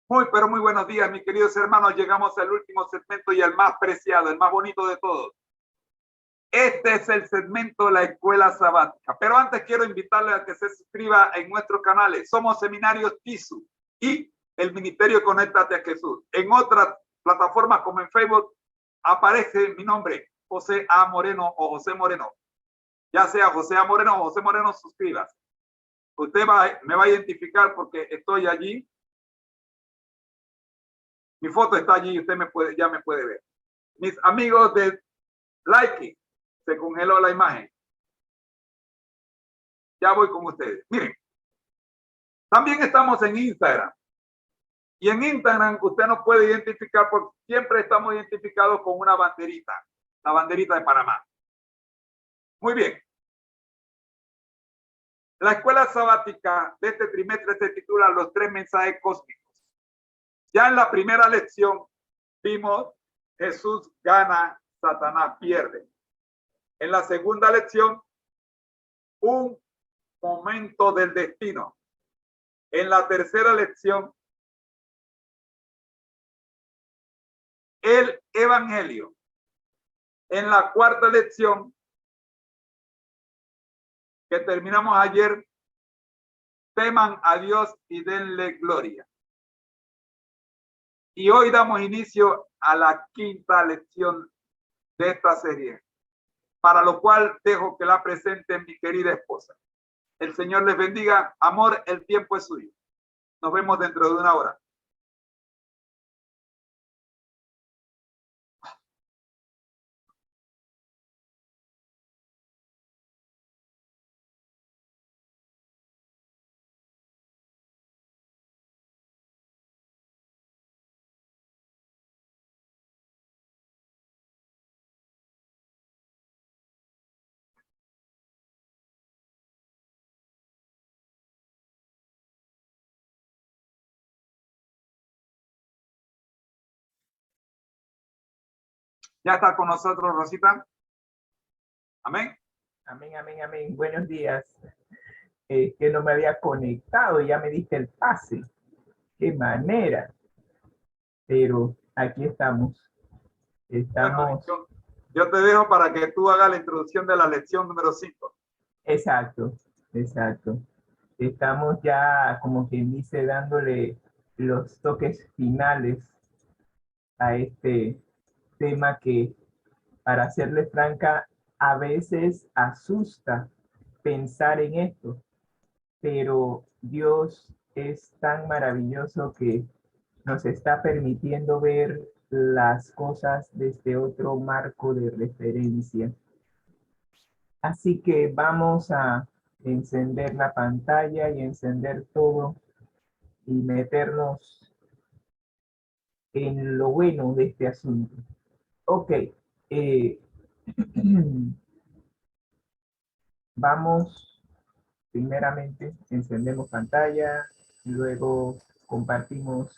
Muy, pero muy buenos días, mis queridos hermanos. Llegamos al último segmento y al más preciado, el más bonito de todos. Este es el segmento de la escuela sabática. Pero antes quiero invitarle a que se suscriba en nuestros canales. Somos Seminarios TISU y el Ministerio Conéctate a Jesús. En otras plataformas como en Facebook aparece mi nombre, José A. Moreno o José Moreno. Ya sea José A. Moreno o José Moreno, suscríbase. Usted me va a identificar porque estoy allí. Mi foto está allí y usted ya me puede ver. Mis amigos de Like, se congeló la imagen. Ya voy con ustedes. Miren, también estamos en Instagram. Y en Instagram usted nos puede identificar porque siempre estamos identificados con una banderita, la banderita de Panamá. Muy bien. La escuela sabática de este trimestre se titula Los tres mensajes cósmicos. Ya en la primera lección vimos Jesús gana, Satanás pierde. En la segunda lección, un momento del destino. En la tercera lección, el evangelio. En la cuarta lección, que terminamos ayer, teman a Dios y denle gloria. Y hoy damos inicio a la quinta lección de esta serie, para lo cual dejo que la presente mi querida esposa. El Señor les bendiga. Amor, el tiempo es suyo. Nos vemos dentro de una hora. ¿Ya está con nosotros, Rosita? Amén. Amén, amén, amén. Buenos días. Que no me había conectado, ya me diste el pase. Qué manera. Pero aquí estamos. Bueno, Estamos. yo te dejo para que tú hagas la introducción de la lección número 5. Exacto, exacto. Estamos ya, como quien dice, dándole los toques finales a este tema que, para serle franca, a veces asusta pensar en esto, pero Dios es tan maravilloso que nos está permitiendo ver las cosas desde otro marco de referencia. Así que vamos a encender la pantalla y encender todo y meternos en lo bueno de este asunto. Ok, vamos, primeramente encendemos pantalla, luego compartimos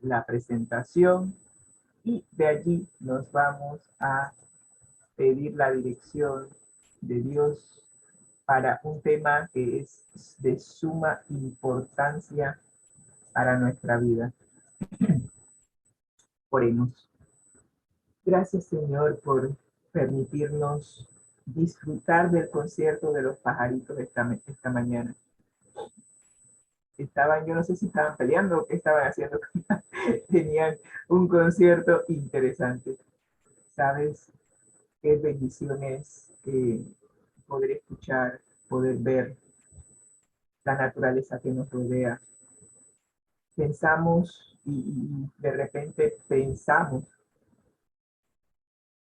la presentación y de allí nos vamos a pedir la dirección de Dios para un tema que es de suma importancia para nuestra vida. Oremos. Gracias, Señor, por permitirnos disfrutar del concierto de los pajaritos esta mañana. Yo no sé si estaban peleando o qué estaban haciendo. Tenían un concierto interesante. ¿Sabes qué bendición es poder escuchar, poder ver la naturaleza que nos rodea? Pensamos y de repente pensamos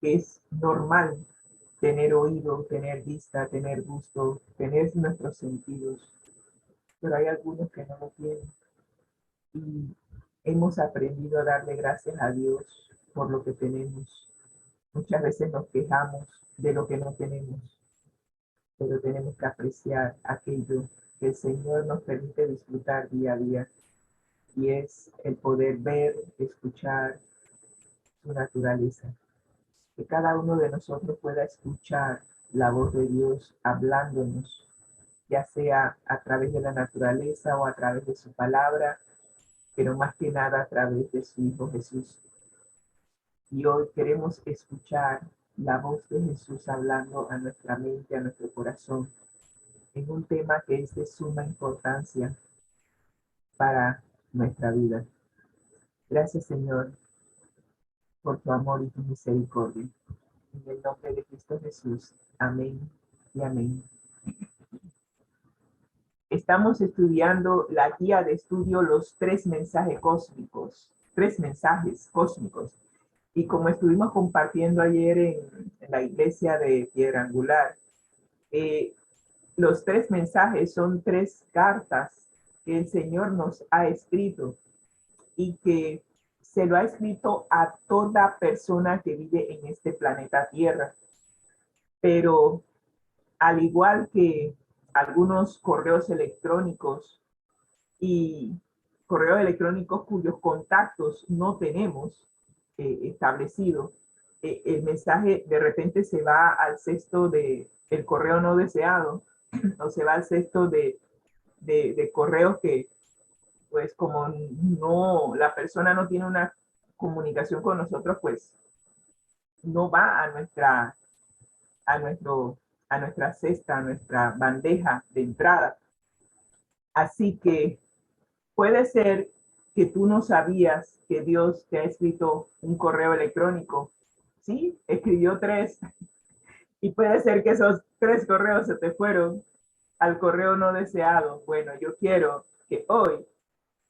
que es normal tener oído, tener vista, tener gusto, tener nuestros sentidos, pero hay algunos que no lo tienen. Y hemos aprendido a darle gracias a Dios por lo que tenemos. Muchas veces nos quejamos de lo que no tenemos, pero tenemos que apreciar aquello que el Señor nos permite disfrutar día a día, y es el poder ver, escuchar su naturaleza. Que cada uno de nosotros pueda escuchar la voz de Dios hablándonos ya sea a través de la naturaleza o a través de su palabra, pero más que nada a través de su Hijo Jesús. Y hoy queremos escuchar la voz de Jesús hablando a nuestra mente, a nuestro corazón, en un tema que es de suma importancia para nuestra vida. Gracias, Señor, por tu amor y tu misericordia. En el nombre de Cristo Jesús. Amén y amén. Estamos estudiando la guía de estudio Los tres mensajes cósmicos. Tres mensajes cósmicos. Y como estuvimos compartiendo ayer en la iglesia de Piedra Angular, los tres mensajes son tres cartas que el Señor nos ha escrito y que se lo ha escrito a toda persona que vive en este planeta Tierra. Pero al igual que algunos correos electrónicos y correos electrónicos cuyos contactos no tenemos establecido, el mensaje de repente se va al cesto de el correo no deseado o se va al cesto de correos que pues como no, la persona no tiene una comunicación con nosotros, pues no va a, nuestro, a nuestra cesta, a nuestra bandeja de entrada. Así que puede ser que tú no sabías que Dios te ha escrito un correo electrónico. Sí, escribió tres. Y puede ser que esos tres correos se te fueron al correo no deseado. Bueno, yo quiero que hoy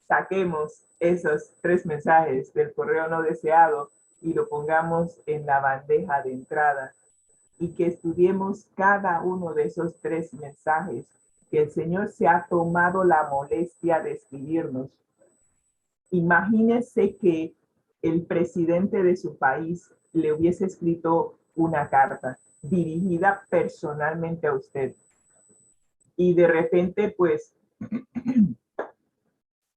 saquemos esos tres mensajes del correo no deseado y lo pongamos en la bandeja de entrada y que estudiemos cada uno de esos tres mensajes que el Señor se ha tomado la molestia de escribirnos. Imagínese que el presidente de su país le hubiese escrito una carta dirigida personalmente a usted y de repente pues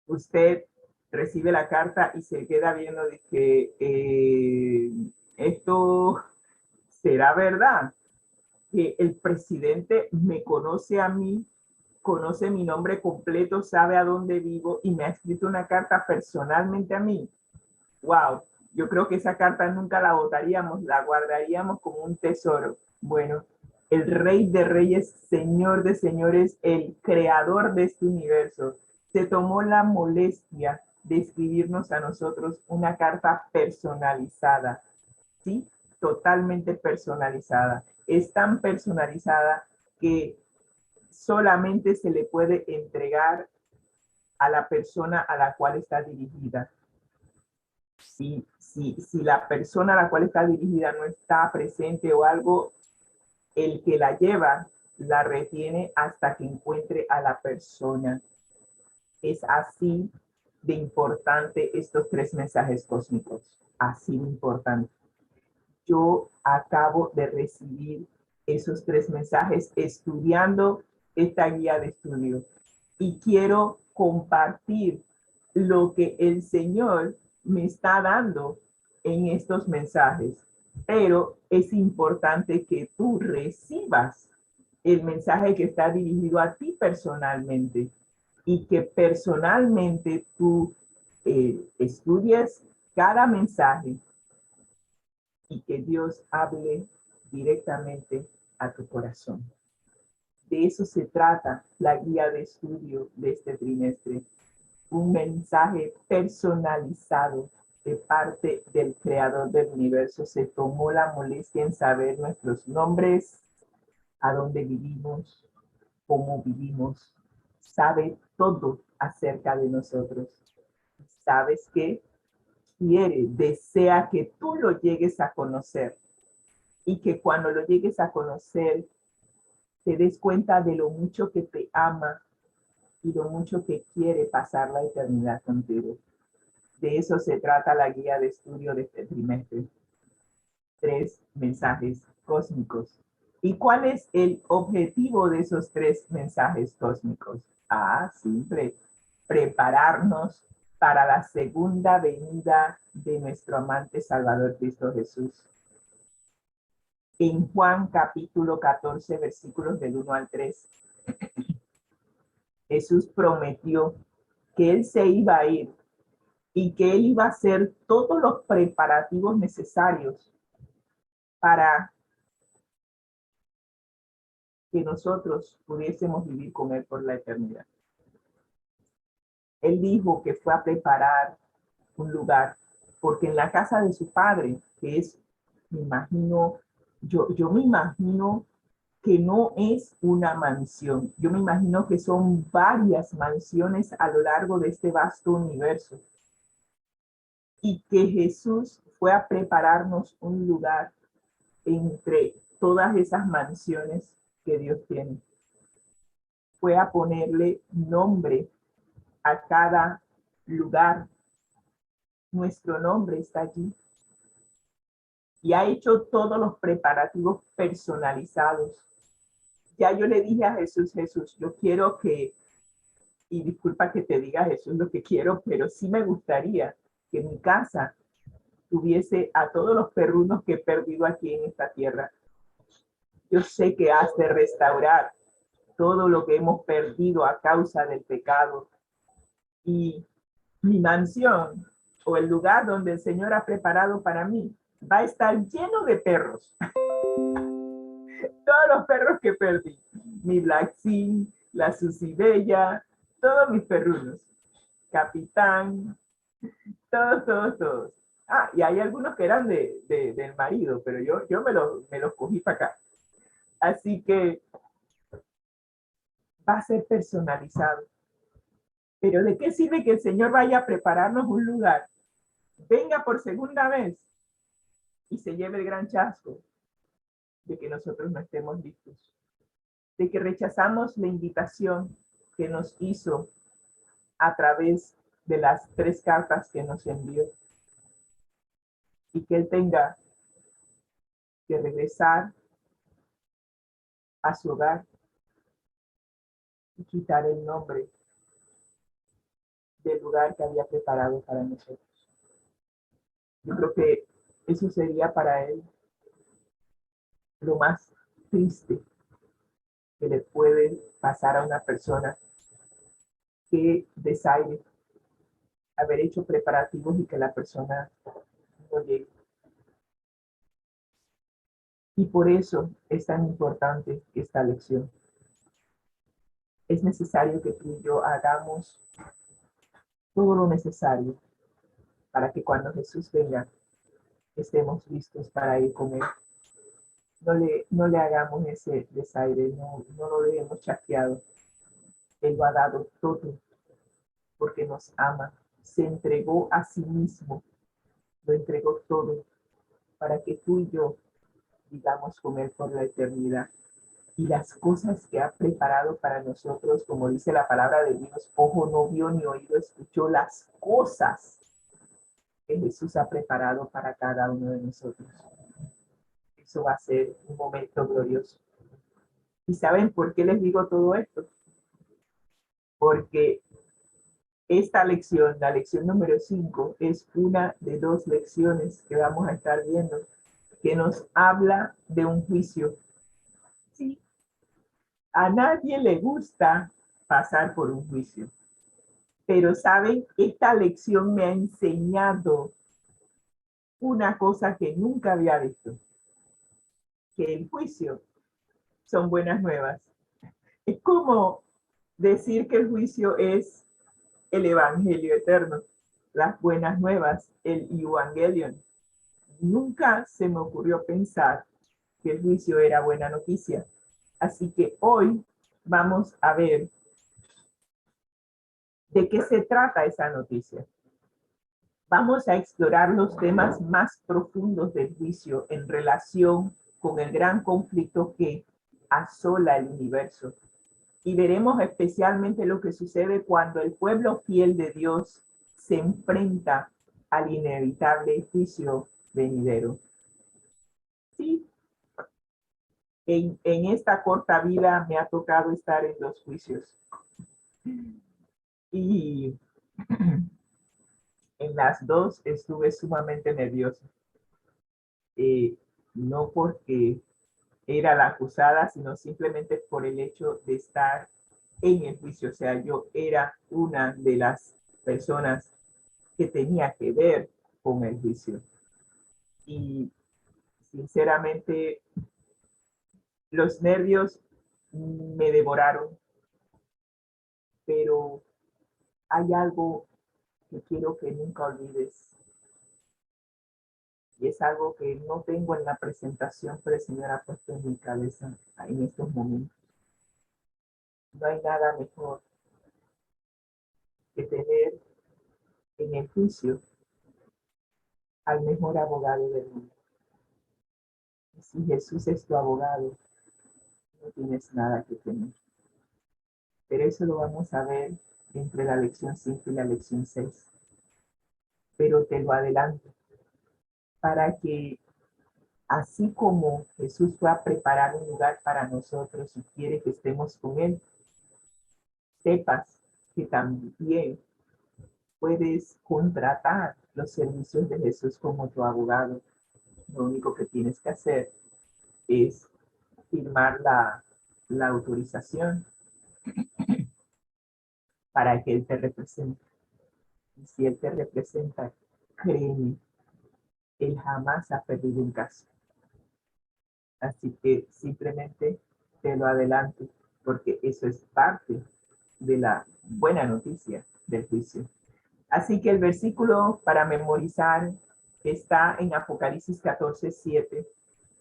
usted recibe la carta y se queda viendo de que esto será verdad, que el presidente me conoce a mí, conoce mi nombre completo, sabe a dónde vivo y me ha escrito una carta personalmente a mí. Wow, yo creo que esa carta nunca la botaríamos, la guardaríamos como un tesoro. Bueno, el Rey de Reyes, Señor de Señores, el creador de este universo, se tomó la molestia de escribirnos a nosotros una carta personalizada, ¿sí? Totalmente personalizada. Es tan personalizada que solamente se le puede entregar a la persona a la cual está dirigida. Si la persona a la cual está dirigida no está presente o algo, el que la lleva la retiene hasta que encuentre a la persona. Es así de importante estos tres mensajes cósmicos, así de importante. Yo acabo de recibir esos tres mensajes estudiando esta guía de estudio y quiero compartir lo que el Señor me está dando en estos mensajes, pero es importante que tú recibas el mensaje que está dirigido a ti personalmente y que personalmente tú estudies cada mensaje y que Dios hable directamente a tu corazón. De eso se trata la guía de estudio de este trimestre. Un mensaje personalizado de parte del creador del universo. Se tomó la molestia en saber nuestros nombres, a dónde vivimos, cómo vivimos. Sabe todo acerca de nosotros. ¿Sabes qué? Quiere, desea que tú lo llegues a conocer y que cuando lo llegues a conocer te des cuenta de lo mucho que te ama y lo mucho que quiere pasar la eternidad contigo. De eso se trata la guía de estudio de este trimestre. Tres mensajes cósmicos. ¿Y cuál es el objetivo de esos tres mensajes cósmicos? Simple. Prepararnos para la segunda venida de nuestro amante Salvador Cristo Jesús. En Juan capítulo 14, versículos del 1 al 3, Jesús prometió que Él se iba a ir y que Él iba a hacer todos los preparativos necesarios para que nosotros pudiésemos vivir con Él por la eternidad. Él dijo que fue a preparar un lugar, porque en la casa de su padre, que es, me imagino, yo me imagino que no es una mansión, yo me imagino que son varias mansiones a lo largo de este vasto universo, y que Jesús fue a prepararnos un lugar entre todas esas mansiones que Dios tiene. Fue a ponerle nombre a cada lugar. Nuestro nombre está allí. Y ha hecho todos los preparativos personalizados. Ya yo le dije a Jesús, Jesús, yo quiero que, y disculpa que te diga Jesús lo que quiero, pero sí me gustaría que mi casa tuviese a todos los perrunos que he perdido aquí en esta tierra. Yo sé que has de restaurar todo lo que hemos perdido a causa del pecado. Y mi mansión o el lugar donde el Señor ha preparado para mí va a estar lleno de perros. Todos los perros que perdí. Mi Black Sea, la Susi Bella, todos mis perrunos. Capitán, todos. Ah, y hay algunos que eran del marido, pero yo me los cogí para acá. Así que va a ser personalizado. Pero ¿de qué sirve que el Señor vaya a prepararnos un lugar, venga por segunda vez y se lleve el gran chasco de que nosotros no estemos listos? De que rechazamos la invitación que nos hizo a través de las 3 cartas que nos envió, y que Él tenga que regresar a su hogar y quitar el nombre del lugar que había preparado para nosotros. Yo creo que eso sería para Él lo más triste que le puede pasar a una persona, que desaire haber hecho preparativos y que la persona no llegue. Y por eso es tan importante esta lección. Es necesario que tú y yo hagamos todo lo necesario para que cuando Jesús venga estemos listos para ir con Él. No le hagamos ese desaire, no lo dejemos chasqueado. Él lo ha dado todo porque nos ama. Se entregó a sí mismo, lo entregó todo para que tú y yo vivamos con Él por la eternidad. Y las cosas que ha preparado para nosotros, como dice la palabra de Dios, ojo no vio ni oído escuchó, las cosas que Jesús ha preparado para cada uno de nosotros. Eso va a ser un momento glorioso. ¿Y saben por qué les digo todo esto? Porque esta lección, la lección número 5, es una de 2 lecciones que vamos a estar viendo, que nos habla de un juicio. Sí, a nadie le gusta pasar por un juicio. Pero, ¿saben? Esta lección me ha enseñado una cosa que nunca había visto. Que el juicio son buenas nuevas. Es como decir que el juicio es el evangelio eterno, las buenas nuevas, el evangelion. Nunca se me ocurrió pensar que el juicio era buena noticia. Así que hoy vamos a ver de qué se trata esa noticia. Vamos a explorar los temas más profundos del juicio en relación con el gran conflicto que asola el universo. Y veremos especialmente lo que sucede cuando el pueblo fiel de Dios se enfrenta al inevitable juicio venidero. Sí, en esta corta vida me ha tocado estar en 2 juicios. Y en las 2 estuve sumamente nerviosa. No porque era la acusada, sino simplemente por el hecho de estar en el juicio. O sea, yo era una de las personas que tenía que ver con el juicio. Y sinceramente, los nervios me devoraron, pero hay algo que quiero que nunca olvides. Y es algo que no tengo en la presentación, pero el Señor ha puesto en mi cabeza en estos momentos. No hay nada mejor que tener en el juicio al mejor abogado del mundo. Y si Jesús es tu abogado, no tienes nada que temer. Pero eso lo vamos a ver entre la lección 5 y la lección 6. Pero te lo adelanto, para que así como Jesús fue a preparar un lugar para nosotros y quiere que estemos con Él, sepas que también puedes contratar los servicios de Jesús como tu abogado. Lo único que tienes que hacer es firmar la autorización para que Él te represente. Y si Él te representa, créeme, Él jamás ha perdido un caso. Así que simplemente te lo adelanto, porque eso es parte de la buena noticia del juicio. Así que el versículo para memorizar está en Apocalipsis 14:7,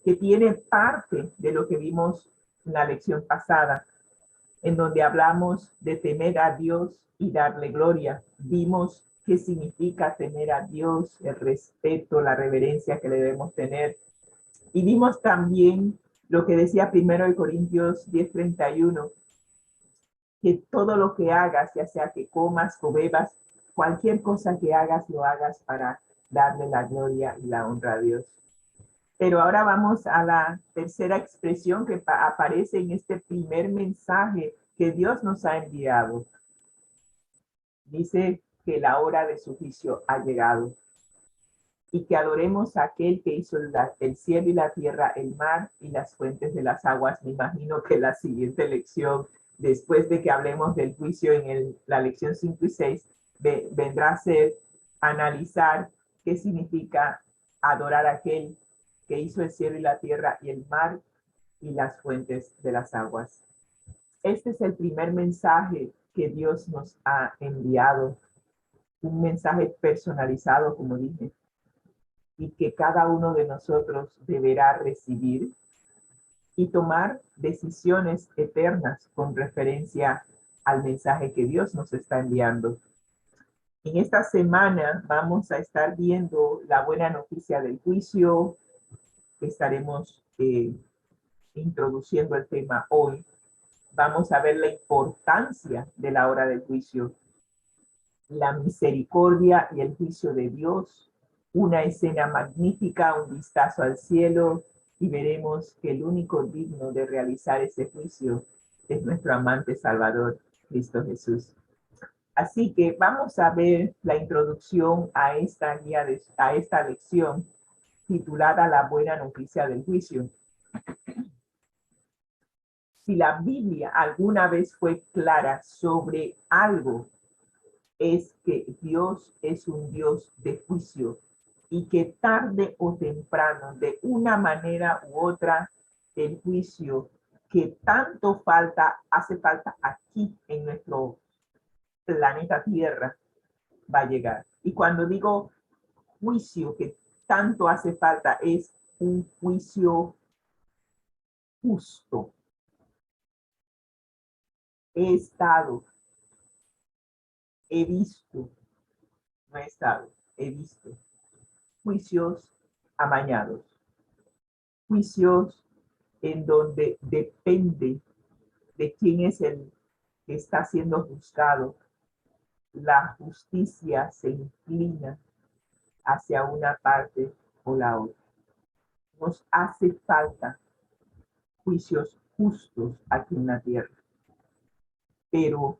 que tiene parte de lo que vimos en la lección pasada, en donde hablamos de temer a Dios y darle gloria. Vimos qué significa temer a Dios, el respeto, la reverencia que le debemos tener. Y vimos también lo que decía 1 Corintios 10:31, que todo lo que hagas, ya sea que comas o bebas, cualquier cosa que hagas, lo hagas para darle la gloria y la honra a Dios. Pero ahora vamos a la tercera expresión que aparece en este primer mensaje que Dios nos ha enviado. Dice que la hora de su juicio ha llegado y que adoremos a aquel que hizo el cielo y la tierra, el mar y las fuentes de las aguas. Me imagino que la siguiente lección, después de que hablemos del juicio en la lección 5 y 6, vendrá a ser analizar qué significa adorar a aquel que hizo el cielo y la tierra y el mar y las fuentes de las aguas. Este es el primer mensaje que Dios nos ha enviado, un mensaje personalizado, como dije, y que cada uno de nosotros deberá recibir y tomar decisiones eternas con referencia al mensaje que Dios nos está enviando. En esta semana vamos a estar viendo la buena noticia del juicio. Estaremos introduciendo el tema hoy. Vamos a ver la importancia de la hora del juicio, la misericordia y el juicio de Dios, una escena magnífica, un vistazo al cielo, y veremos que el único digno de realizar ese juicio es nuestro amante Salvador, Cristo Jesús. Así que vamos a ver la introducción a esta lección titulada La buena noticia del juicio. Si la Biblia alguna vez fue clara sobre algo, es que Dios es un Dios de juicio y que tarde o temprano, de una manera u otra, el juicio que tanto hace falta aquí en nuestro planeta Tierra, va a llegar. Y cuando digo juicio que tanto hace falta, es un juicio justo. He estado, he visto, no he estado, he visto juicios amañados, juicios en donde depende de quién es el que está siendo juzgado, la justicia se inclina hacia una parte o la otra. Nos hace falta juicios justos aquí en la tierra, pero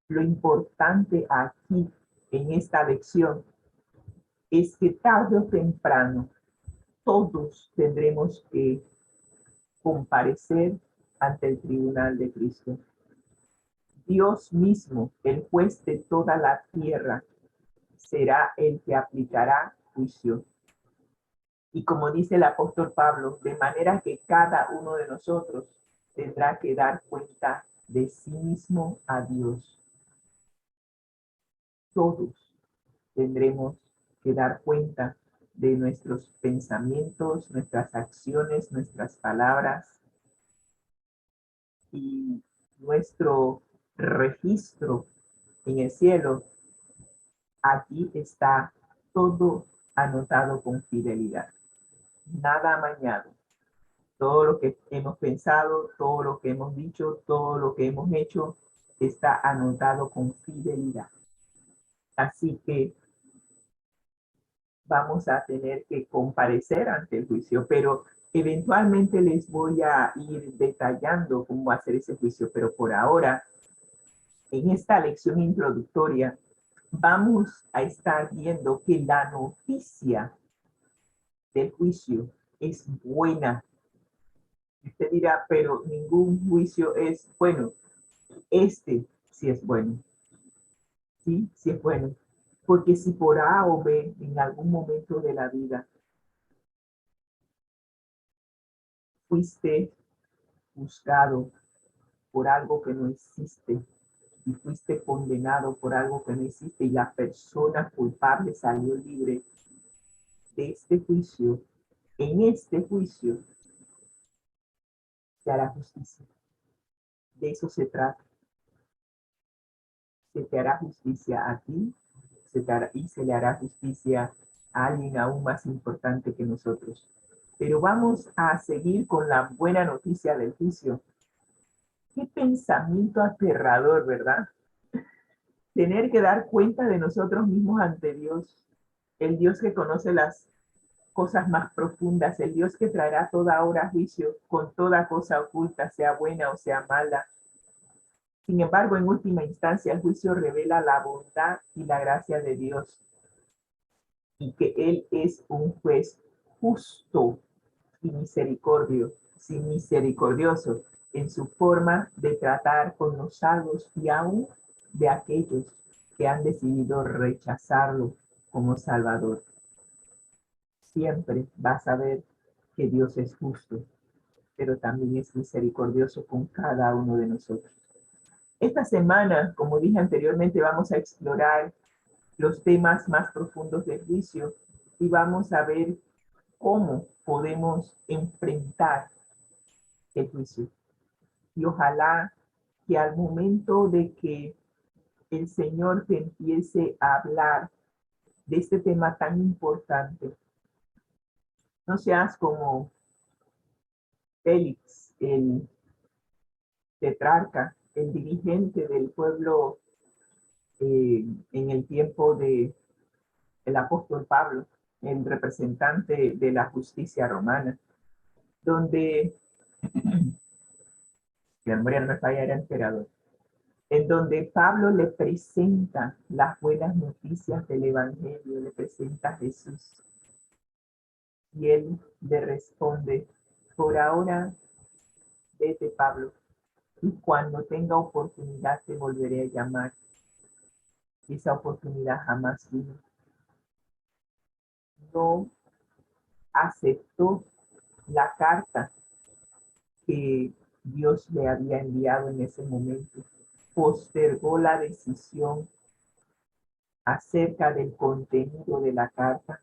lo importante aquí en esta lección es que tarde o temprano todos tendremos que comparecer ante el tribunal de Cristo. Dios mismo, el juez de toda la tierra, será el que aplicará juicio. Y como dice el apóstol Pablo, de manera que cada uno de nosotros tendrá que dar cuenta de sí mismo a Dios. Todos tendremos que dar cuenta de nuestros pensamientos, nuestras acciones, nuestras palabras y nuestro registro en el cielo. Aquí está todo anotado con fidelidad, nada amañado. Todo lo que hemos pensado, todo lo que hemos dicho, todo lo que hemos hecho está anotado con fidelidad. Así que vamos a tener que comparecer ante el juicio, pero eventualmente les voy a ir detallando cómo hacer ese juicio, pero por ahora, en esta lección introductoria, vamos a estar viendo que la noticia del juicio es buena. Usted dirá, pero ningún juicio es bueno. Este sí es bueno. Sí, sí es bueno. Porque si por A o B en algún momento de la vida fuiste juzgado por algo que no existe y fuiste condenado por algo que no existe y la persona culpable salió libre de este juicio, en este juicio se hará justicia. De eso se trata. Se te hará justicia a ti y se le hará justicia a alguien aún más importante que nosotros. Pero vamos a seguir con la buena noticia del juicio. Qué pensamiento aterrador, ¿verdad? Tener que dar cuenta de nosotros mismos ante Dios, el Dios que conoce las cosas más profundas, el Dios que traerá toda hora a juicio con toda cosa oculta, sea buena o sea mala. Sin embargo, en última instancia, el juicio revela la bondad y la gracia de Dios y que Él es un juez justo y misericordioso en su forma de tratar con los salvos y aún de aquellos que han decidido rechazarlo como Salvador. Siempre vas a ver que Dios es justo, pero también es misericordioso con cada uno de nosotros. Esta semana, como dije anteriormente, vamos a explorar los temas más profundos del juicio y vamos a ver cómo podemos enfrentar el juicio. Y ojalá que al momento de que el Señor te empiece a hablar de este tema tan importante, no seas como Félix, el tetrarca, el dirigente del pueblo en el tiempo del apóstol Pablo, el representante de la justicia romana, donde, si la memoria no me falla, era emperador, en donde Pablo le presenta las buenas noticias del Evangelio, le presenta a Jesús. Y él le responde, por ahora vete, Pablo, y cuando tenga oportunidad te volveré a llamar. Y esa oportunidad jamás vino. No aceptó la carta que Dios le había enviado en ese momento. Postergó la decisión acerca del contenido de la carta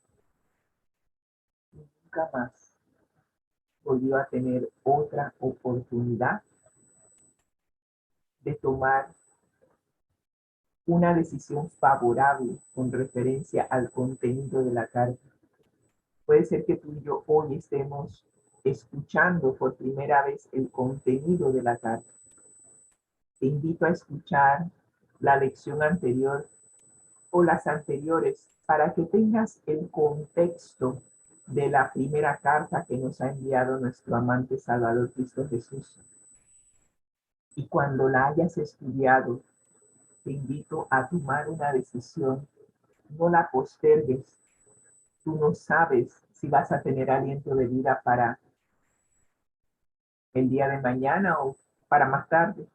y nunca más volvió a tener otra oportunidad de tomar una decisión favorable con referencia al contenido de la carta. Puede ser que tú y yo hoy estemos escuchando por primera vez el contenido de la carta. Te invito a escuchar la lección anterior o las anteriores para que tengas el contexto de la primera carta que nos ha enviado nuestro amante Salvador Cristo Jesús. Y cuando la hayas estudiado, te invito a tomar una decisión. No la postergues. Tú no sabes si vas a tener aliento de vida para el día de mañana o para más tarde.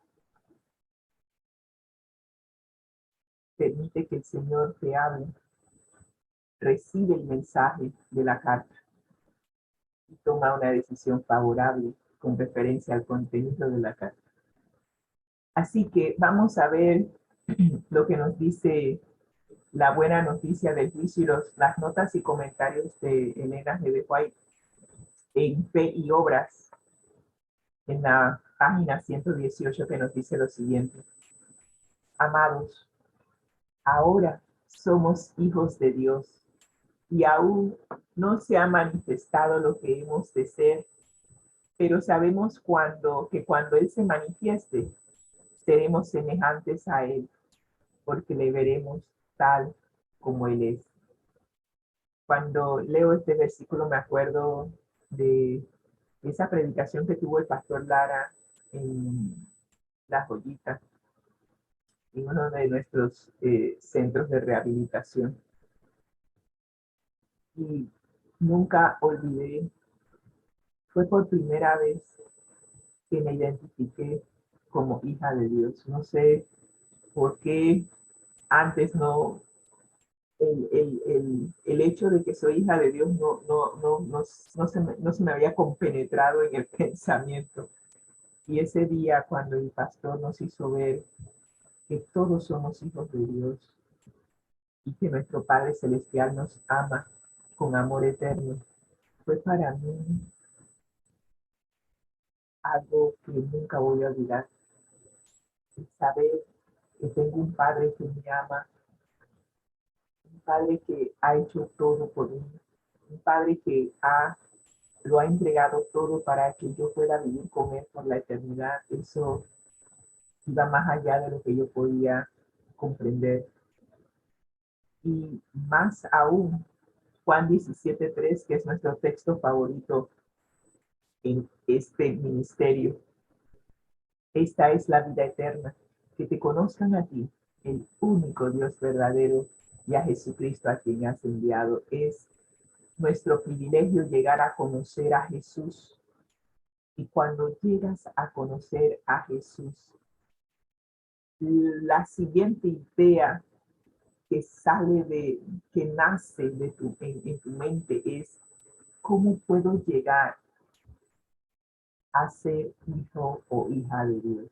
permite que el Señor te hable, recibe el mensaje de la carta y toma una decisión favorable con referencia al contenido de la carta. Así que vamos a ver lo que nos dice la buena noticia del juicio y las notas y comentarios de Elena G. de White en Fe y Obras, en la página 118, que nos dice lo siguiente: amados, ahora somos hijos de Dios y aún no se ha manifestado lo que hemos de ser, pero sabemos que cuando Él se manifieste, seremos semejantes a Él, porque le veremos tal como Él es. Cuando leo este versículo me acuerdo de esa predicación que tuvo el pastor Lara en La Joyita, en uno de nuestros centros de rehabilitación. Y nunca olvidé, fue por primera vez que me identifiqué como hija de Dios. No sé por qué antes no, el hecho de que soy hija de Dios no se me había compenetrado en el pensamiento. Y ese día, cuando el pastor nos hizo ver que todos somos hijos de Dios y que nuestro Padre Celestial nos ama con amor eterno, fue para mí algo que nunca voy a olvidar. El saber que tengo un Padre que me ama, un Padre que ha hecho todo por mí, un Padre que lo ha entregado todo para que yo pueda vivir con Él por la eternidad. Eso iba más allá de lo que yo podía comprender. Y más aún, Juan 17:3, que es nuestro texto favorito en este ministerio. Esta es la vida eterna, que te conozcan a ti, el único Dios verdadero, y a Jesucristo a quien has enviado. Es nuestro privilegio llegar a conocer a Jesús. Y cuando llegas a conocer a Jesús, la siguiente idea que nace en tu mente es: ¿cómo puedo llegar a ser hijo o hija de Dios?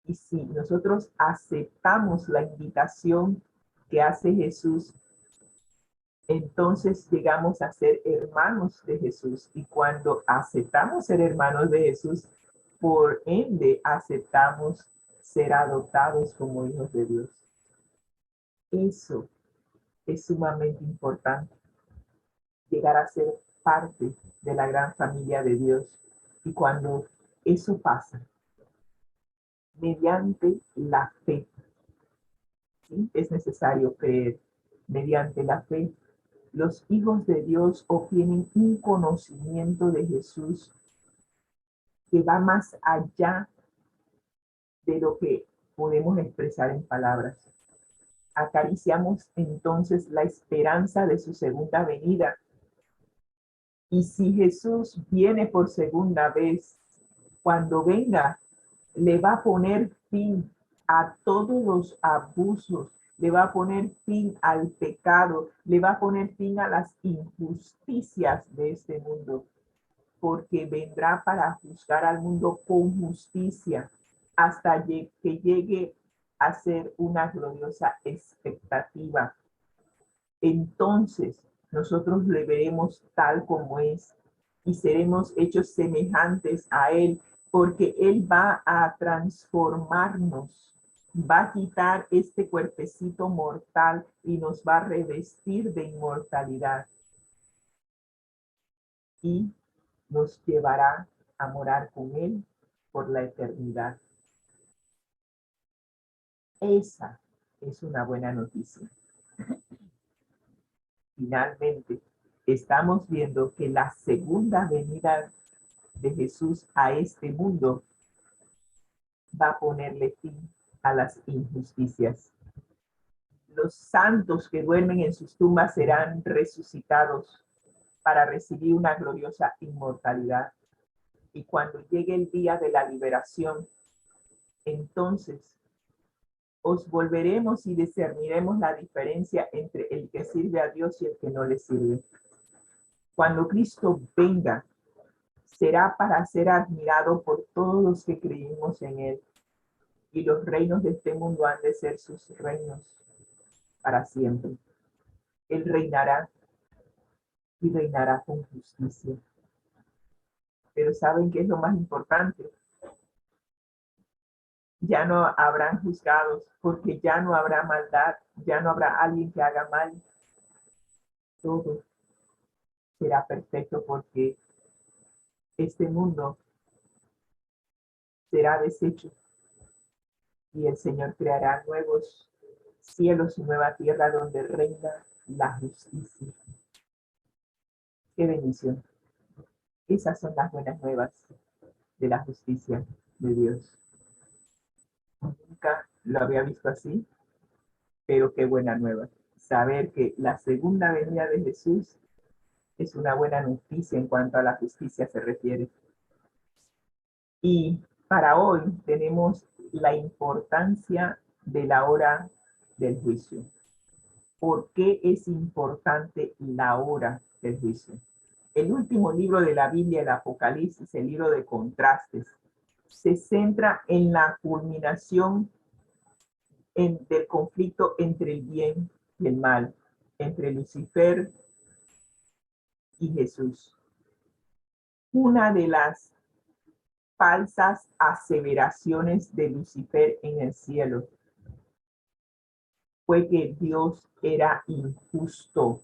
Y si nosotros aceptamos la invitación que hace Jesús, entonces llegamos a ser hermanos de Jesús. Y cuando aceptamos ser hermanos de Jesús, por ende aceptamos ser adoptados como hijos de Dios. Eso es sumamente importante, llegar a ser parte de la gran familia de Dios. Y cuando eso pasa, mediante la fe, ¿sí? Es necesario creer. Mediante la fe, los hijos de Dios obtienen un conocimiento de Jesús que va más allá de lo que podemos expresar en palabras. Acariciamos entonces la esperanza de su segunda venida. Y si Jesús viene por segunda vez, cuando venga, le va a poner fin a todos los abusos, le va a poner fin al pecado, le va a poner fin a las injusticias de este mundo, porque vendrá para juzgar al mundo con justicia hasta que llegue a ser una gloriosa expectativa. Entonces nosotros le veremos tal como es y seremos hechos semejantes a Él, porque Él va a transformarnos, va a quitar este cuerpecito mortal y nos va a revestir de inmortalidad y nos llevará a morar con Él por la eternidad. Esa es una buena noticia. Finalmente, estamos viendo que la segunda venida de Jesús a este mundo va a ponerle fin a las injusticias. Los santos que duermen en sus tumbas serán resucitados para recibir una gloriosa inmortalidad. Y cuando llegue el día de la liberación, entonces os volveremos y discerniremos la diferencia entre el que sirve a Dios y el que no le sirve. Cuando Cristo venga, será para ser admirado por todos los que creímos en él. Y los reinos de este mundo han de ser sus reinos para siempre. Él reinará y reinará con justicia. Pero ¿saben qué es lo más importante? Ya no habrán juzgados, porque ya no habrá maldad, ya no habrá alguien que haga mal. Todo será perfecto porque este mundo será deshecho y el Señor creará nuevos cielos y nueva tierra donde reina la justicia. ¡Qué bendición! Esas son las buenas nuevas de la justicia de Dios. Nunca lo había visto así, pero qué buena nueva. Saber que la segunda venida de Jesús es una buena noticia en cuanto a la justicia se refiere. Y para hoy tenemos la importancia de la hora del juicio. ¿Por qué es importante la hora del juicio? El último libro de la Biblia, el Apocalipsis, el libro de contrastes, se centra en la culminación del conflicto entre el bien y el mal, entre Lucifer y Jesús. Una de las falsas aseveraciones de Lucifer en el cielo fue que Dios era injusto,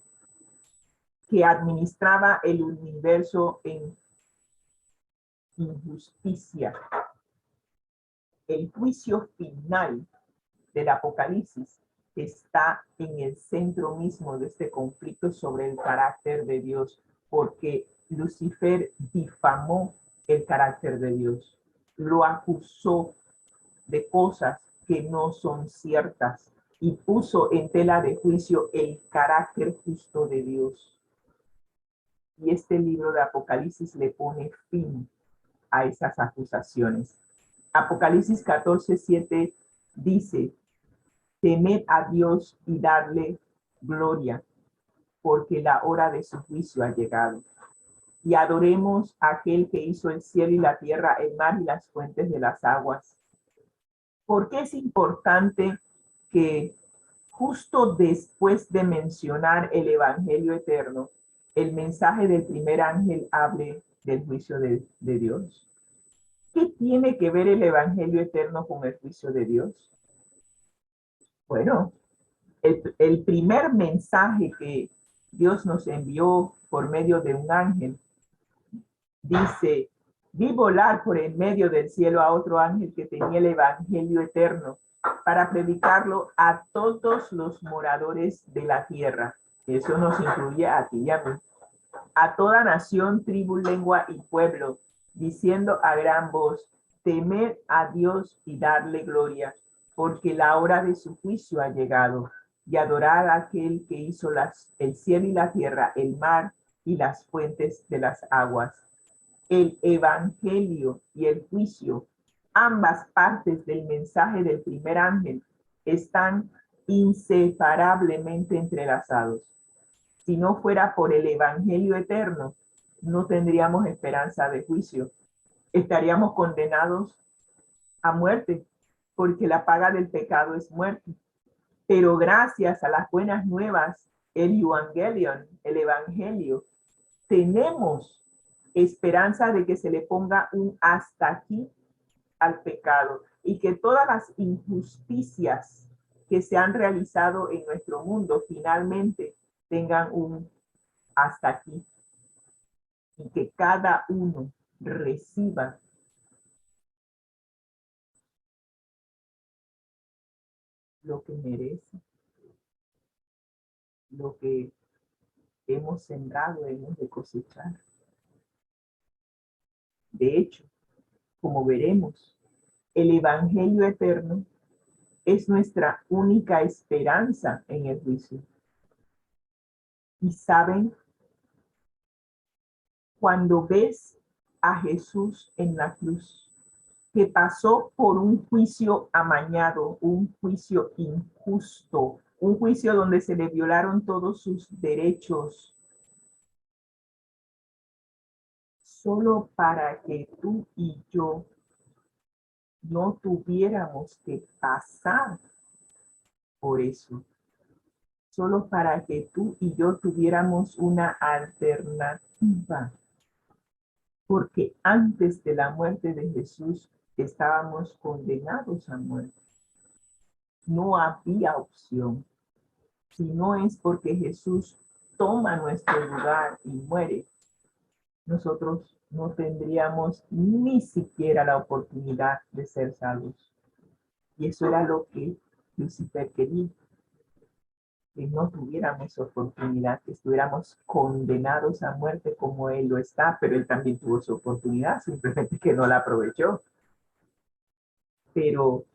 que administraba el universo en injusticia. El juicio final del Apocalipsis está en el centro mismo de este conflicto sobre el carácter de Dios, porque Lucifer difamó el carácter de Dios, lo acusó de cosas que no son ciertas y puso en tela de juicio el carácter justo de Dios. Y este libro de Apocalipsis le pone fin a esas acusaciones. Apocalipsis 14:7 dice: temed a Dios y darle gloria, porque la hora de su juicio ha llegado. Y adoremos a aquel que hizo el cielo y la tierra, el mar y las fuentes de las aguas. ¿Por qué es importante que justo después de mencionar el evangelio eterno, el mensaje del primer ángel hable del juicio de Dios? ¿Qué tiene que ver el evangelio eterno con el juicio de Dios? Bueno, el primer mensaje que Dios nos envió por medio de un ángel dice: vi volar por el medio del cielo a otro ángel que tenía el evangelio eterno para predicarlo a todos los moradores de la tierra. Eso nos incluye a ti y a mí. A toda nación, tribu, lengua y pueblo, diciendo a gran voz: temed a Dios y darle gloria, porque la hora de su juicio ha llegado, y adorar a aquel que hizo el cielo y la tierra, el mar y las fuentes de las aguas. El evangelio y el juicio, ambas partes del mensaje del primer ángel, están inseparablemente entrelazados. Si no fuera por el evangelio eterno, no tendríamos esperanza de juicio. Estaríamos condenados a muerte, porque la paga del pecado es muerte. Pero gracias a las buenas nuevas, el evangelion, el evangelio, tenemos esperanza de que se le ponga un hasta aquí al pecado y que todas las injusticias que se han realizado en nuestro mundo finalmente tengan un hasta aquí y que cada uno reciba lo que merece, lo que hemos sembrado, hemos de cosechar. De hecho, como veremos, el evangelio eterno es nuestra única esperanza en el juicio. Y saben, cuando ves a Jesús en la cruz, que pasó por un juicio amañado, un juicio injusto, un juicio donde se le violaron todos sus derechos, solo para que tú y yo no tuviéramos que pasar por eso, solo para que tú y yo tuviéramos una alternativa, porque antes de la muerte de Jesús estábamos condenados a muerte. No había opción. Si no es porque Jesús toma nuestro lugar y muere, nosotros no tendríamos ni siquiera la oportunidad de ser salvos. Y eso era lo que Lucifer quería, que no tuviéramos oportunidad, que estuviéramos condenados a muerte como él lo está, pero él también tuvo su oportunidad, simplemente que no la aprovechó. Pero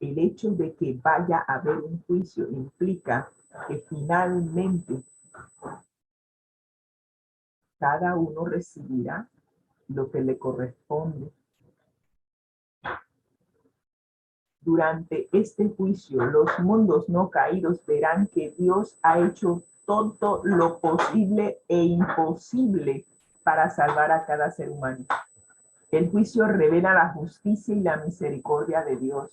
el hecho de que vaya a haber un juicio implica que finalmente cada uno recibirá lo que le corresponde. Durante este juicio, los mundos no caídos verán que Dios ha hecho todo lo posible e imposible para salvar a cada ser humano. El juicio revela la justicia y la misericordia de Dios.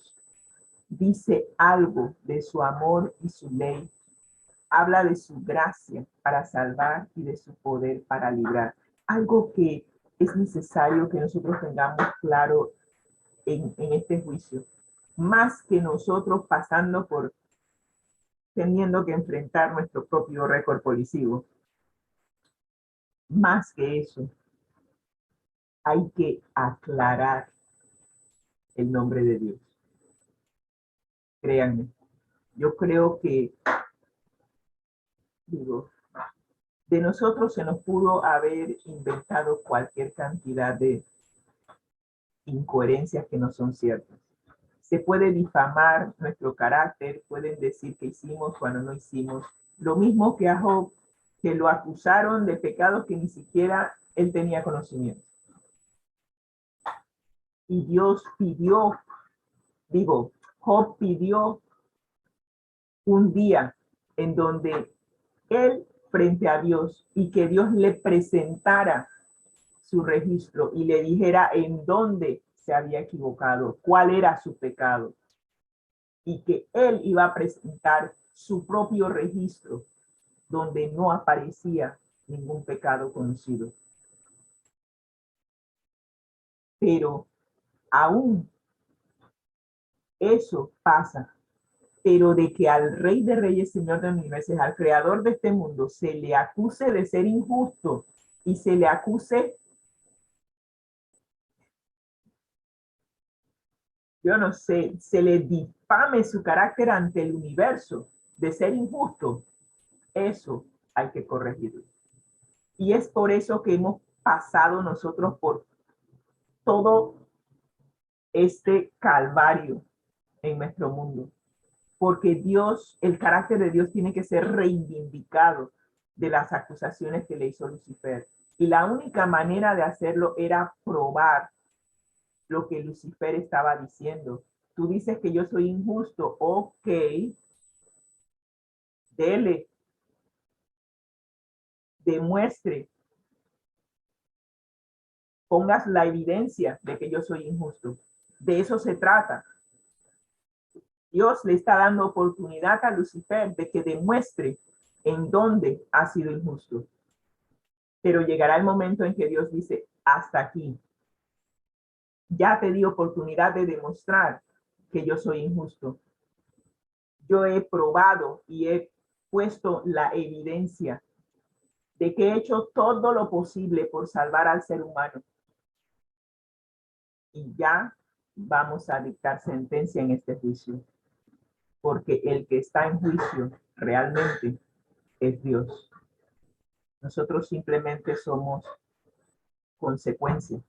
Dice algo de su amor y su ley. Habla de su gracia para salvar y de su poder para librar. Algo que es necesario que nosotros tengamos claro en este juicio. Más que nosotros pasando por teniendo que enfrentar nuestro propio récord policivo. Más que eso, hay que aclarar el nombre de Dios. Créanme, yo creo que, de nosotros se nos pudo haber inventado cualquier cantidad de incoherencias que no son ciertas. Se puede difamar nuestro carácter, pueden decir que hicimos cuando no hicimos. Lo mismo que a Job, que lo acusaron de pecados que ni siquiera él tenía conocimiento. Y Dios pidió, Job pidió un día en donde él frente a Dios y que Dios le presentara su registro y le dijera en dónde se había equivocado, cuál era su pecado, y que él iba a presentar su propio registro donde no aparecía ningún pecado conocido. Pero aún eso pasa, pero de que al Rey de Reyes, Señor de universos, al Creador de este mundo, se le acuse de ser injusto y se le acuse, yo no sé, se le difame su carácter ante el universo de ser injusto, eso hay que corregirlo. Y es por eso que hemos pasado nosotros por todo este calvario en nuestro mundo. Porque Dios, el carácter de Dios tiene que ser reivindicado de las acusaciones que le hizo Lucifer. Y la única manera de hacerlo era probar lo que Lucifer estaba diciendo. Tú dices que yo soy injusto, ok, dele, demuestre, pongas la evidencia de que yo soy injusto. De eso se trata. Dios le está dando oportunidad a Lucifer de que demuestre en dónde ha sido injusto. Pero llegará el momento en que Dios dice, hasta aquí. Ya te di oportunidad de demostrar que yo soy injusto. Yo he probado y he puesto la evidencia de que he hecho todo lo posible por salvar al ser humano. Y ya vamos a dictar sentencia en este juicio. Porque el que está en juicio realmente es Dios. Nosotros simplemente somos consecuencia.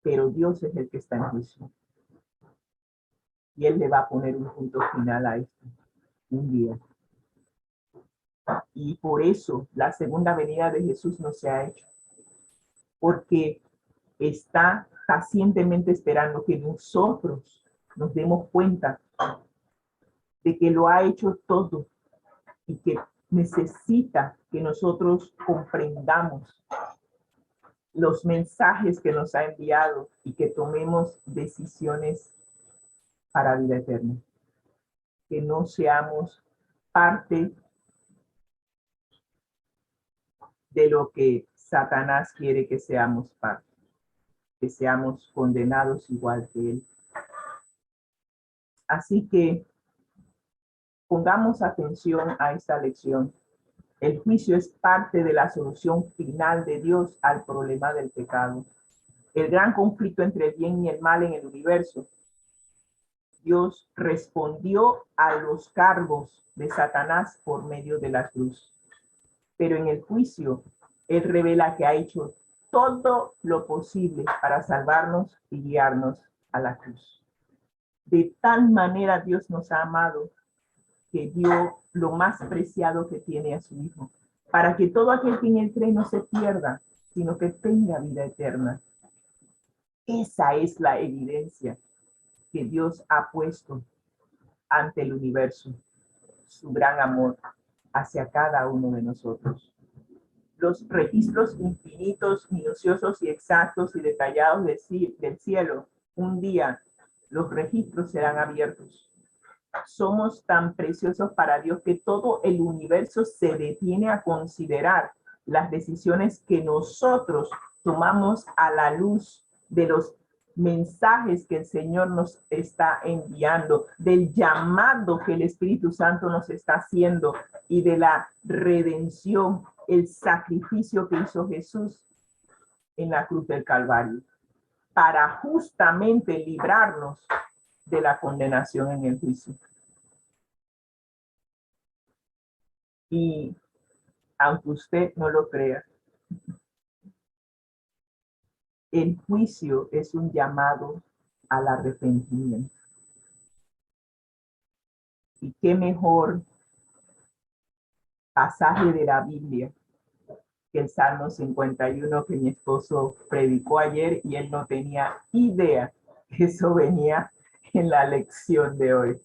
Pero Dios es el que está en juicio. Y Él le va a poner un punto final a esto. Un día. Y por eso la segunda venida de Jesús no se ha hecho. Porque está pacientemente esperando que nosotros nos demos cuenta de que lo ha hecho todo y que necesita que nosotros comprendamos los mensajes que nos ha enviado y que tomemos decisiones para vida eterna. Que no seamos parte de lo que Satanás quiere que seamos parte, que seamos condenados igual que él. Así que pongamos atención a esta lección. El juicio es parte de la solución final de Dios al problema del pecado. El gran conflicto entre el bien y el mal en el universo. Dios respondió a los cargos de Satanás por medio de la cruz. Pero en el juicio, Él revela que ha hecho todo lo posible para salvarnos y guiarnos a la cruz. De tal manera Dios nos ha amado que dio lo más preciado que tiene a su Hijo, para que todo aquel que en él cree no se pierda, sino que tenga vida eterna. Esa es la evidencia que Dios ha puesto ante el universo, su gran amor hacia cada uno de nosotros. Los registros infinitos, minuciosos y exactos y detallados del cielo, un día los registros serán abiertos. Somos tan preciosos para Dios que todo el universo se detiene a considerar las decisiones que nosotros tomamos a la luz de los mensajes que el Señor nos está enviando, del llamado que el Espíritu Santo nos está haciendo y de la redención, el sacrificio que hizo Jesús en la cruz del Calvario, para justamente librarnos de la condenación en el juicio. Y aunque usted no lo crea, el juicio es un llamado al arrepentimiento. Y qué mejor pasaje de la Biblia que el Salmo 51 que mi esposo predicó ayer y él no tenía idea que eso venía en la lección de hoy.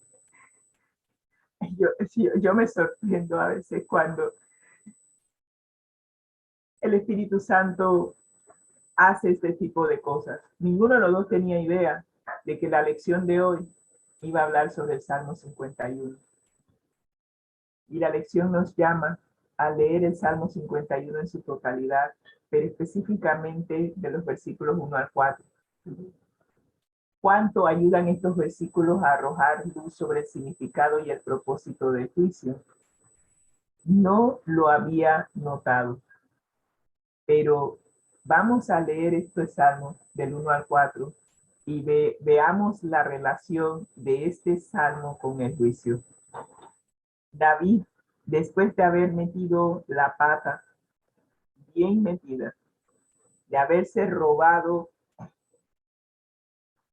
Yo me sorprendo a veces cuando el Espíritu Santo hace este tipo de cosas. Ninguno de los dos tenía idea de que la lección de hoy iba a hablar sobre el Salmo 51. Y la lección nos llama a leer el Salmo 51 en su totalidad, pero específicamente de los versículos 1 al 4. ¿Cuánto ayudan estos versículos a arrojar luz sobre el significado y el propósito del juicio? No lo había notado, pero vamos a leer estos salmos del 1 al 4 y veamos la relación de este salmo con el juicio. David, después de haber metido la pata bien metida, de haberse robado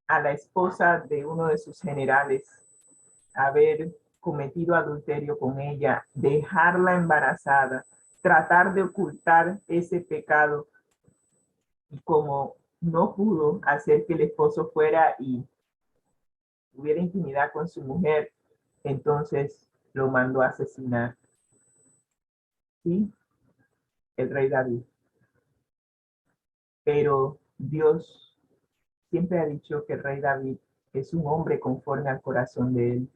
a la esposa de uno de sus generales, haber cometido adulterio con ella, dejarla embarazada, tratar de ocultar ese pecado, y como no pudo hacer que el esposo fuera y tuviera intimidad con su mujer, entonces lo mandó a asesinar. ¿Sí? El rey David. Pero Dios siempre ha dicho que el rey David es un hombre conforme al corazón de él.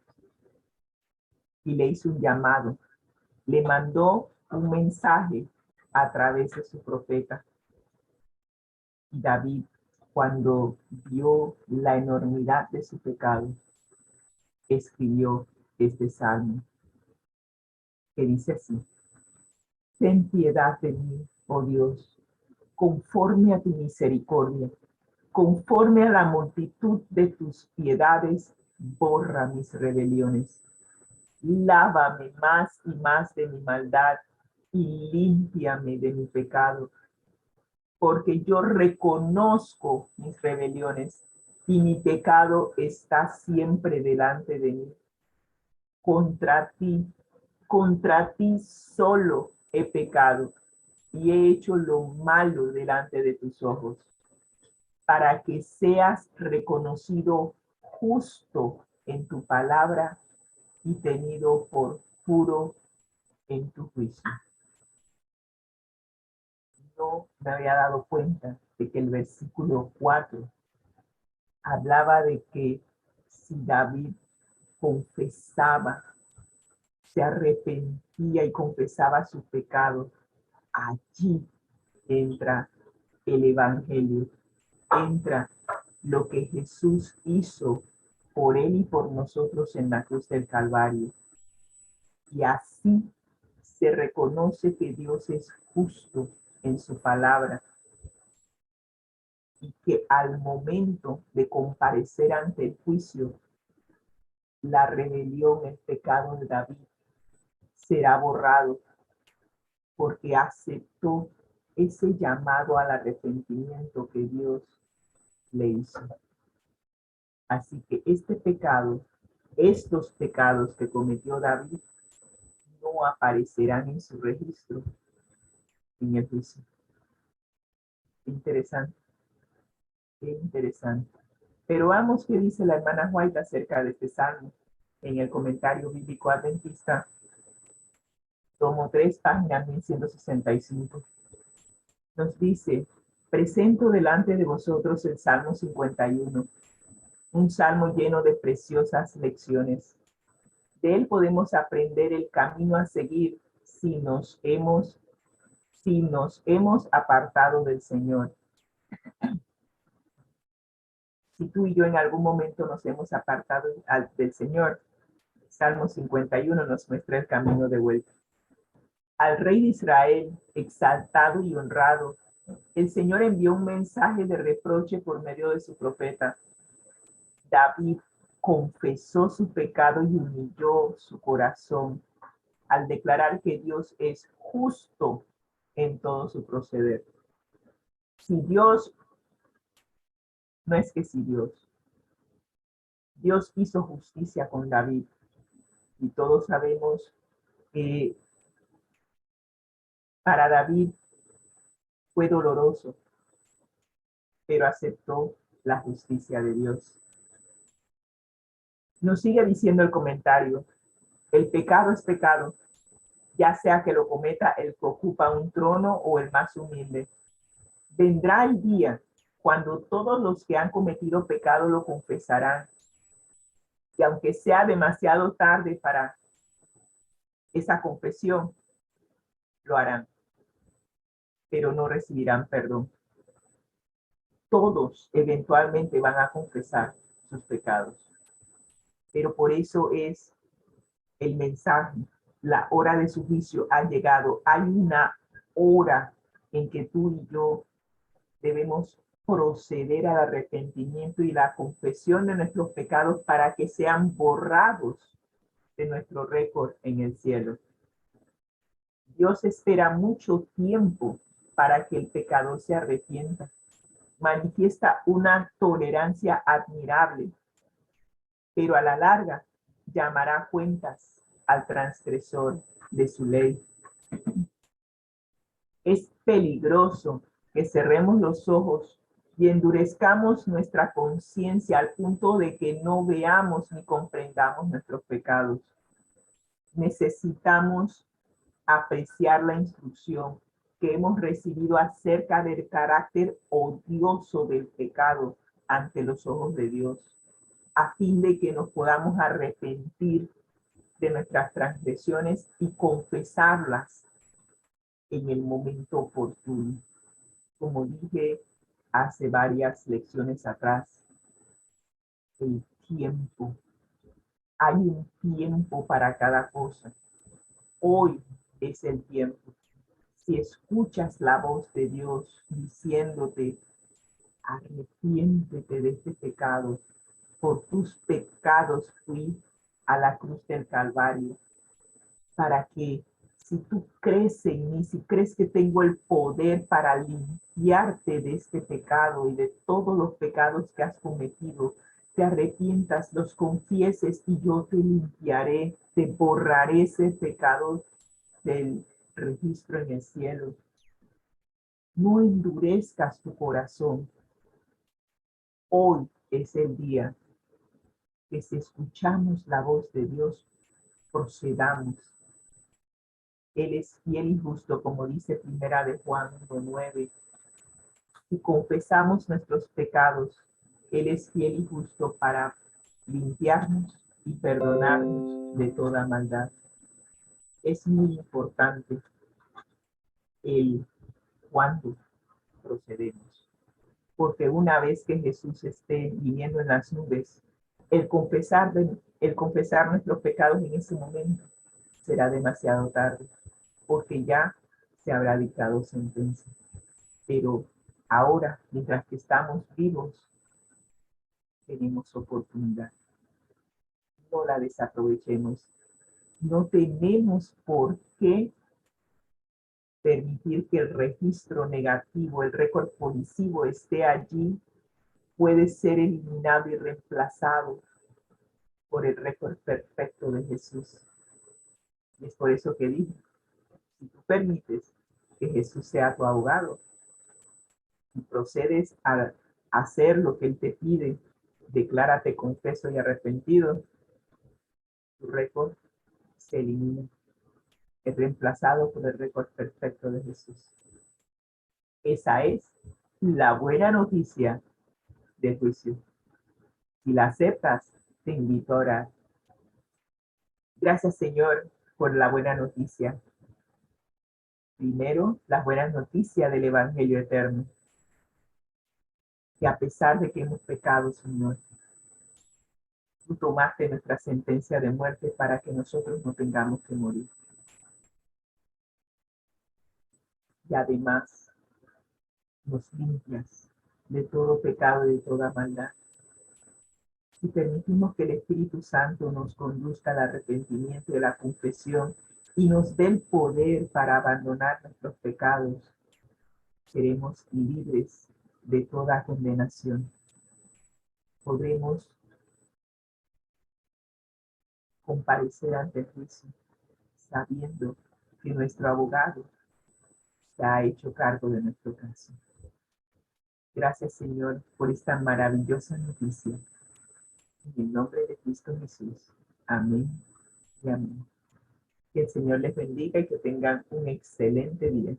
Y le hizo un llamado. Le mandó un mensaje a través de su profeta. Y David, cuando vio la enormidad de su pecado, escribió este salmo, que dice así: ten piedad de mí, oh Dios, conforme a tu misericordia, conforme a la multitud de tus piedades, borra mis rebeliones. Lávame más y más de mi maldad y límpiame de mi pecado, porque yo reconozco mis rebeliones y mi pecado está siempre delante de mí. Contra ti solo he pecado y he hecho lo malo delante de tus ojos, para que seas reconocido justo en tu palabra y tenido por puro en tu juicio. No me había dado cuenta de que el versículo 4 hablaba de que si David confesaba, se arrepentía y confesaba sus pecados, allí entra el evangelio, entra lo que Jesús hizo por él y por nosotros en la cruz del Calvario. Y así se reconoce que Dios es justo en su palabra y que al momento de comparecer ante el juicio, la rebelión, el pecado de David será borrado porque aceptó ese llamado al arrepentimiento que Dios le hizo. Así que este pecado, estos pecados que cometió David, no aparecerán en su registro en el juicio. Interesante, qué interesante. Pero vamos qué dice la hermana White acerca de este salmo en el comentario bíblico adventista, tomo 3, página 1165. Nos dice: presento delante de vosotros el Salmo 51, un salmo lleno de preciosas lecciones. De él podemos aprender el camino a seguir si nos hemos apartado del Señor. Si tú y yo en algún momento nos hemos apartado del Señor, Salmo 51 nos muestra el camino de vuelta. Al rey de Israel, exaltado y honrado, el Señor envió un mensaje de reproche por medio de su profeta. David confesó su pecado y humilló su corazón al declarar que Dios es justo en todo su proceder. Si Dios, no es que si Dios hizo justicia con David, y todos sabemos que para David fue doloroso, pero aceptó la justicia de Dios. Nos sigue diciendo el comentario: el pecado es pecado, ya sea que lo cometa el que ocupa un trono o el más humilde. Vendrá el día cuando todos los que han cometido pecado lo confesarán, y aunque sea demasiado tarde para esa confesión, lo harán, pero no recibirán perdón. Todos eventualmente van a confesar sus pecados, pero por eso es el mensaje: la hora de su juicio ha llegado. Hay una hora en que tú y yo debemos proceder al arrepentimiento y la confesión de nuestros pecados para que sean borrados de nuestro récord en el cielo. Dios espera mucho tiempo para que el pecador se arrepienta. Manifiesta una tolerancia admirable, pero a la larga llamará cuentas al transgresor de su ley. Es peligroso que cerremos los ojos y endurezcamos nuestra conciencia al punto de que no veamos ni comprendamos nuestros pecados. Necesitamos apreciar la instrucción que hemos recibido acerca del carácter odioso del pecado ante los ojos de Dios, a fin de que nos podamos arrepentir de nuestras transgresiones y confesarlas en el momento oportuno. Como dije hace varias lecciones atrás, el tiempo. Hay un tiempo para cada cosa. Hoy es el tiempo. Si escuchas la voz de Dios diciéndote: arrepiéntete de este pecado, por tus pecados fui a la cruz del Calvario, para que si tú crees en mí, si crees que tengo el poder para limpiarte de este pecado y de todos los pecados que has cometido, te arrepientas, los confieses y yo te limpiaré, te borraré ese pecado del registro en el cielo. No endurezcas tu corazón. Hoy es el día que si escuchamos la voz de Dios, procedamos. Él es fiel y justo, como dice Primera de Juan 1:9, y confesamos nuestros pecados. Él es fiel y justo para limpiarnos y perdonarnos de toda maldad. Es muy importante el cuándo procedemos, porque una vez que Jesús esté viniendo en las nubes, el confesar nuestros pecados en ese momento será demasiado tarde, porque ya se habrá dictado sentencia. Pero ahora, mientras que estamos vivos, tenemos oportunidad. No la desaprovechemos. No tenemos por qué permitir que el registro negativo, el récord policivo esté allí. Puede ser eliminado y reemplazado por el récord perfecto de Jesús. Y es por eso que digo, si tú permites que Jesús sea tu abogado y procedes a hacer lo que Él te pide, declárate confeso y arrepentido, tu récord se elimina, es reemplazado por el récord perfecto de Jesús. Esa es la buena noticia del juicio. Si la aceptas, te invito a orar. Gracias, Señor, por la buena noticia. Primero, las buenas noticias del Evangelio eterno. Que a pesar de que hemos pecado, Señor, tú tomaste nuestra sentencia de muerte para que nosotros no tengamos que morir. Y además, nos limpias de todo pecado y de toda maldad. Y permitimos que el Espíritu Santo nos conduzca al arrepentimiento y a la confesión y nos dé el poder para abandonar nuestros pecados, seremos libres de toda condenación. Podremos comparecer ante el juicio sabiendo que nuestro abogado se ha hecho cargo de nuestro caso. Gracias, Señor, por esta maravillosa noticia. En el nombre de Cristo Jesús. Amén y amén. Que el Señor les bendiga y que tengan un excelente día.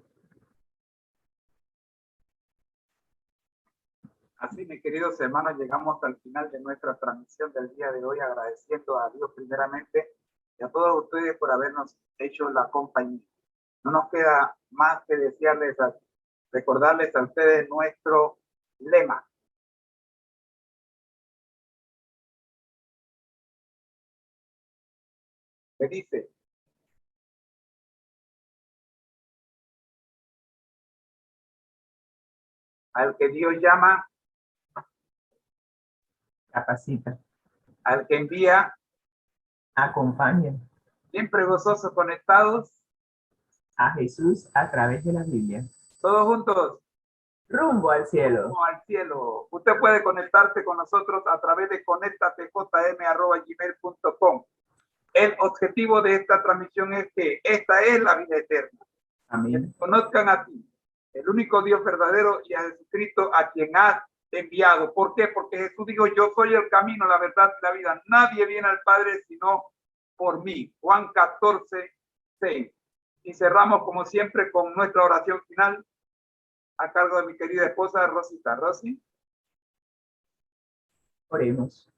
Así, mis queridos hermanos, llegamos al final de nuestra transmisión del día de hoy, agradeciendo a Dios primeramente y a todos ustedes por habernos hecho la compañía. No nos queda más que recordarles a ustedes nuestro lema. Que dice: al que Dios llama, Capacita, al que envía, acompaña siempre gozosos, conectados, a Jesús a través de la Biblia. todos juntos, Rumbo al cielo. rumbo al cielo. Usted puede conectarse con nosotros a través de conectatejm@gmail.com. El objetivo de esta transmisión es que esta es la vida eterna. Amén. Que conozcan a ti, el único Dios verdadero, y a Jesucristo a quien has enviado. ¿Por qué? Porque Jesús dijo: yo soy el camino, la verdad y la vida. Nadie viene al Padre sino por mí. Juan 14:6. Y cerramos como siempre con nuestra oración final a cargo de mi querida esposa Rosita. Rosy. Oremos.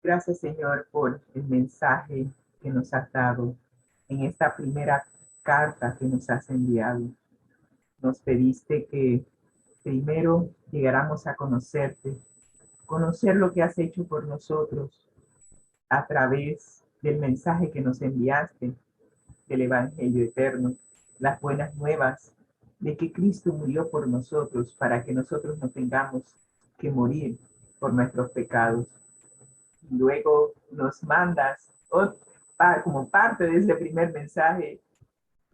Gracias, Señor, por el mensaje que nos has dado en esta primera carta que nos has enviado. Nos pediste que primero llegáramos a conocerte, conocer lo que has hecho por nosotros a través del mensaje que nos enviaste, del Evangelio eterno, las buenas nuevas de que Cristo murió por nosotros para que nosotros no tengamos que morir por nuestros pecados. Y luego nos mandas como parte de ese primer mensaje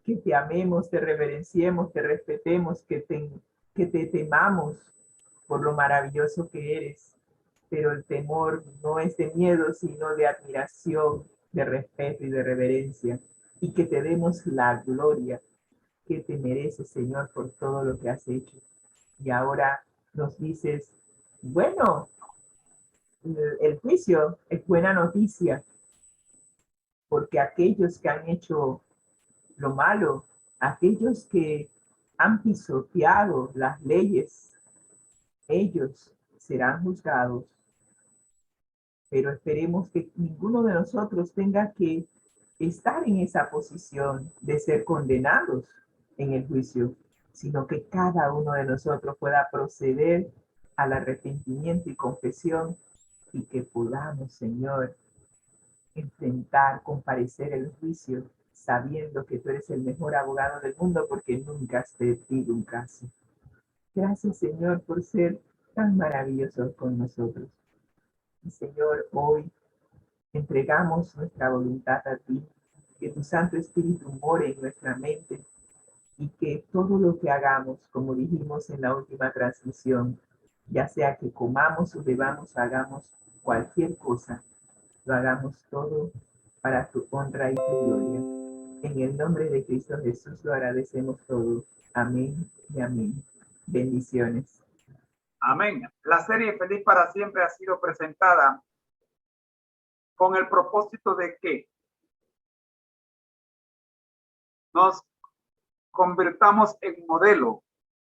que te amemos, te reverenciemos, te respetemos, que te temamos por lo maravilloso que eres. Pero el temor no es de miedo, sino de admiración, de respeto y de reverencia. Y que te demos la gloria que te mereces, Señor, por todo lo que has hecho. Y ahora nos dices Bueno, el juicio es buena noticia, porque aquellos que han hecho lo malo, aquellos que han pisoteado las leyes, ellos serán juzgados. Pero esperemos que ninguno de nosotros tenga que estar en esa posición de ser condenados en el juicio, sino que cada uno de nosotros pueda proceder al arrepentimiento y confesión y que podamos, Señor, enfrentar, comparecer el juicio, sabiendo que tú eres el mejor abogado del mundo porque nunca has perdido un caso. Gracias, Señor, por ser tan maravilloso con nosotros. Y, Señor, hoy entregamos nuestra voluntad a ti, que tu Santo Espíritu more en nuestra mente y que todo lo que hagamos, como dijimos en la última transmisión, ya sea que comamos o bebamos, hagamos cualquier cosa, lo hagamos todo para tu honra y tu gloria. En el nombre de Cristo Jesús lo agradecemos todo. Amén y amén. Bendiciones. Amén. La serie Feliz para Siempre ha sido presentada con el propósito de que nos convirtamos en modelo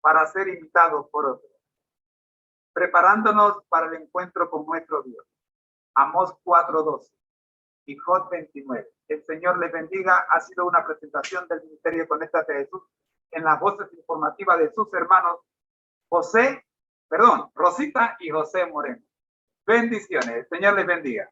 para ser imitados por otros, preparándonos para el encuentro con nuestro Dios. Amós 4:12 y Job 29. El Señor les bendiga. Ha sido una presentación del Ministerio Conéctate Jesús en las voces informativas de sus hermanos Rosita y José Moreno. Bendiciones. El Señor les bendiga.